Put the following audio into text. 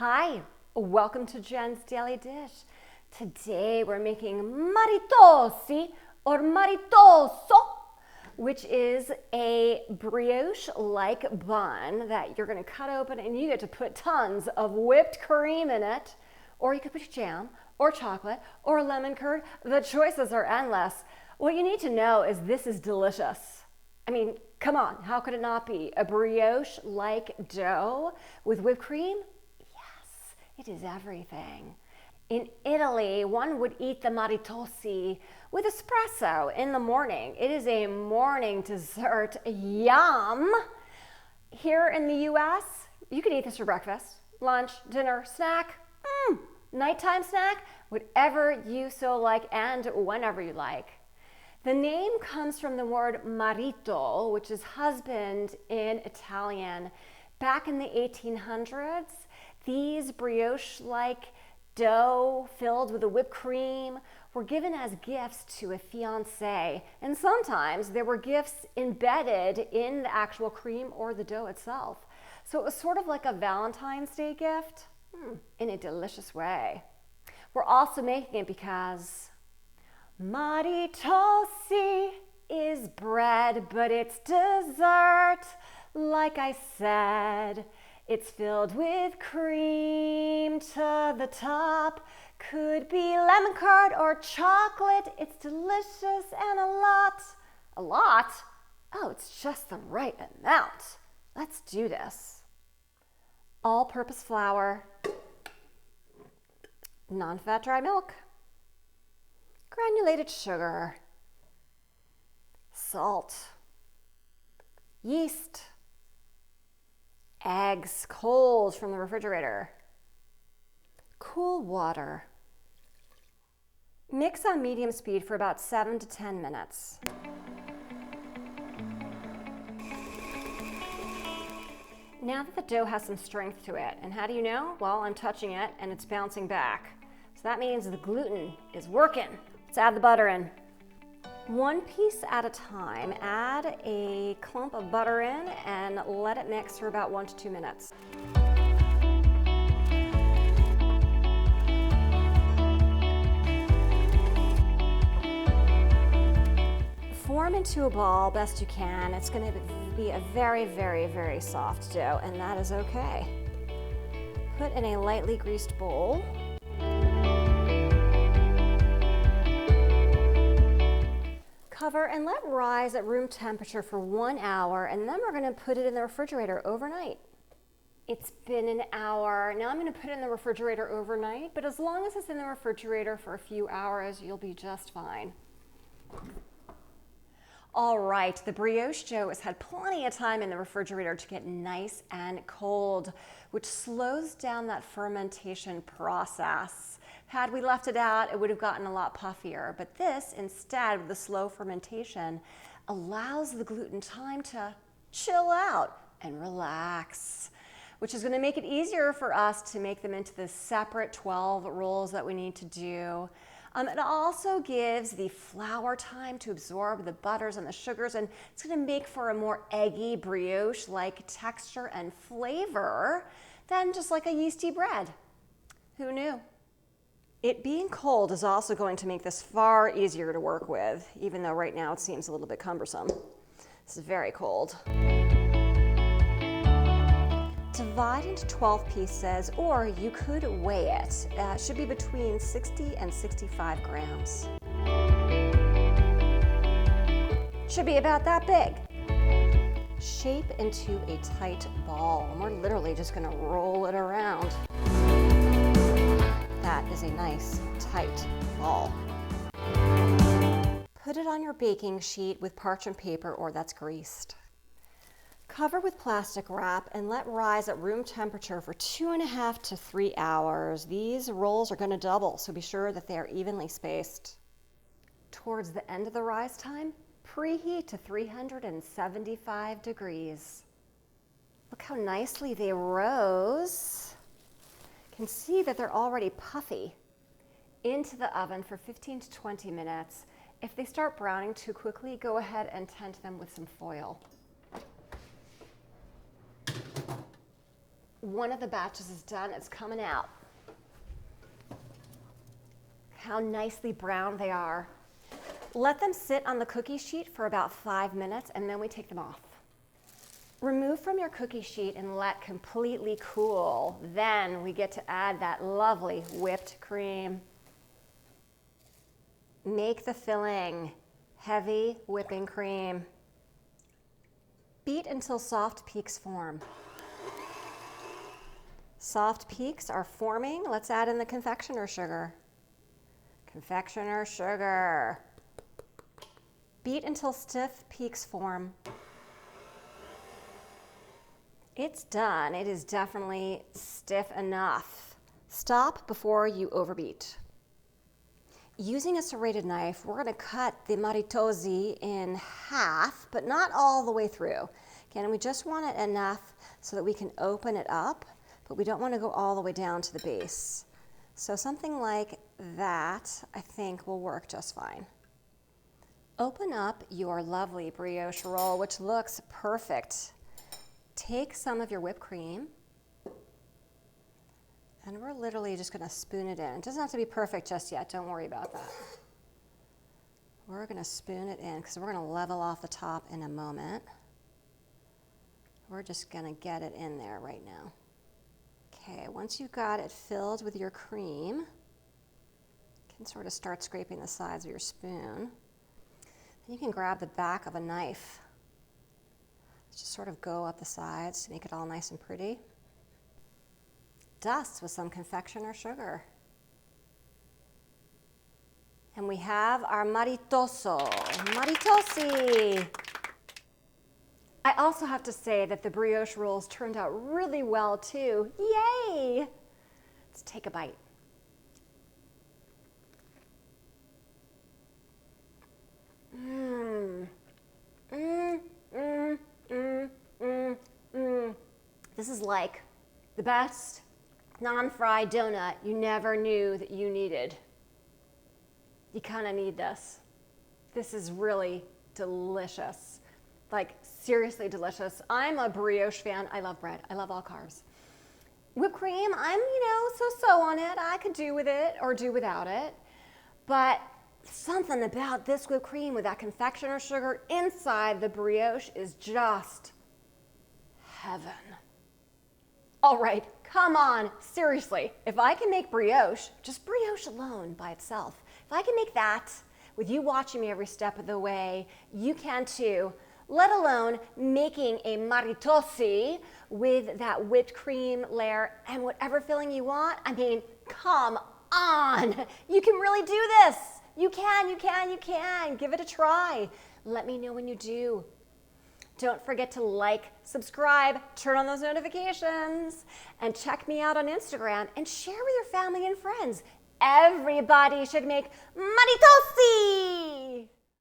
Hi, welcome to Jen's Daily Dish. Today we're making Maritozzi or Maritoso, which is a brioche-like bun that you're going to cut open and you get to put tons of whipped cream in it, or you could put jam or chocolate or lemon curd. The choices are endless. What you need to know is this is delicious. I mean, come on, how could it not be? A brioche-like dough with whipped cream? It is everything. In Italy, one would eat the Maritozzi with espresso in the morning. It is a morning dessert. Yum! Here in the US, you can eat this for breakfast, lunch, dinner, snack, nighttime snack, whatever you so like and whenever you like. The name comes from the word marito, which is husband in Italian. Back in the 1800s, these brioche-like dough filled with a whipped cream were given as gifts to a fiancé. And sometimes there were gifts embedded in the actual cream or the dough itself. So it was sort of like a Valentine's Day gift in a delicious way. We're also making it because Maritozzi is bread, but it's dessert. Like I said, it's filled with cream to the top. Could be lemon curd or chocolate. It's delicious and a lot. A lot? Oh, it's just the right amount. Let's do this. All-purpose flour, non-fat dry milk, granulated sugar, salt, yeast, eggs cold from the refrigerator, cool water. Mix on medium speed for about 7 to 10 minutes. Now that the dough has some strength to it, and how do you know? Well, I'm touching it and it's bouncing back. So that means the gluten is working. Let's add the butter in. One piece at a time, add a clump of butter in and let it mix for about 1 to 2 minutes. Form into a ball best you can. It's going to be a very, very, very soft dough, and that is okay. Put in a lightly greased bowl. Cover and let rise at room temperature for 1 hour, and then we're going to put it in the refrigerator overnight. It's been an hour. Now I'm going to put it in the refrigerator overnight, but as long as it's in the refrigerator for a few hours, you'll be just fine. All right, the brioche dough has had plenty of time in the refrigerator to get nice and cold, which slows down that fermentation process. Had we left it out, it would have gotten a lot puffier, but this, instead, with the slow fermentation, allows the gluten time to chill out and relax, which is going to make it easier for us to make them into the separate 12 rolls that we need to do. It also gives the flour time to absorb the butters and the sugars, and it's going to make for a more eggy brioche-like texture and flavor than just like a yeasty bread. Who knew? It being cold is also going to make this far easier to work with, even though right now it seems a little bit cumbersome. This is very cold. Divide into 12 pieces, or you could weigh it. It should be between 60 and 65 grams. Should be about that big. Shape into a tight ball, and we're literally just going to roll it around. That is a nice, tight ball. Put it on your baking sheet with parchment paper or that's greased. Cover with plastic wrap and let rise at room temperature for 2.5 to 3 hours. These rolls are going to double, so be sure that they are evenly spaced. Towards the end of the rise time, preheat to 375 degrees. Look how nicely they rose. You can see that they're already puffy. Into the oven for 15 to 20 minutes. If they start browning too quickly, go ahead and tent them with some foil. one of the batches is done. It's coming out. How nicely brown they are. Let them sit on the cookie sheet for about 5 minutes, and then we take them off. Remove from your cookie sheet and let completely cool. Then we get to add that lovely whipped cream. Make the filling heavy whipping cream. Beat until soft peaks form. Soft peaks are forming. Let's add in the confectioner sugar. Confectioner sugar. Beat until stiff peaks form. It's done. It is definitely stiff enough. Stop before you overbeat. Using a serrated knife, we're going to cut the Maritozzi in half, but not all the way through. Again, we just want it enough so that we can open it up, but we don't want to go all the way down to the base. So something like that, I think, will work just fine. Open up your lovely brioche roll, which looks perfect. Take some of your whipped cream, and we're literally just going to spoon it in. It doesn't have to be perfect just yet. Don't worry about that. We're going to spoon it in because we're going to level off the top in a moment. We're just going to get it in there right now. Okay, once you've got it filled with your cream, you can sort of start scraping the sides of your spoon. Then you can grab the back of a knife. Just sort of go up the sides to make it all nice and pretty. Dust with some confectioner sugar. And we have our Maritozzi. I also have to say that the brioche rolls turned out really well too. Yay! Let's take a bite. This is like the best non-fried donut you never knew that you needed. You kind of need this. This is really delicious. Like, seriously delicious. I'm a brioche fan. I love bread. I love all carbs. Whipped cream, I'm, so-so on it. I could do with it or do without it. But something about this whipped cream with that confectioner sugar inside the brioche is just heaven. All right, come on, seriously. If I can make brioche, just brioche alone by itself, if I can make that with you watching me every step of the way, you can too. Let alone making a Maritozzi with that whipped cream layer and whatever filling you want. I mean, come on. You can really do this. You can. Give it a try. Let me know when you do. Don't forget to like, subscribe, turn on those notifications, and check me out on Instagram and share with your family and friends. Everybody should make Maritozzi!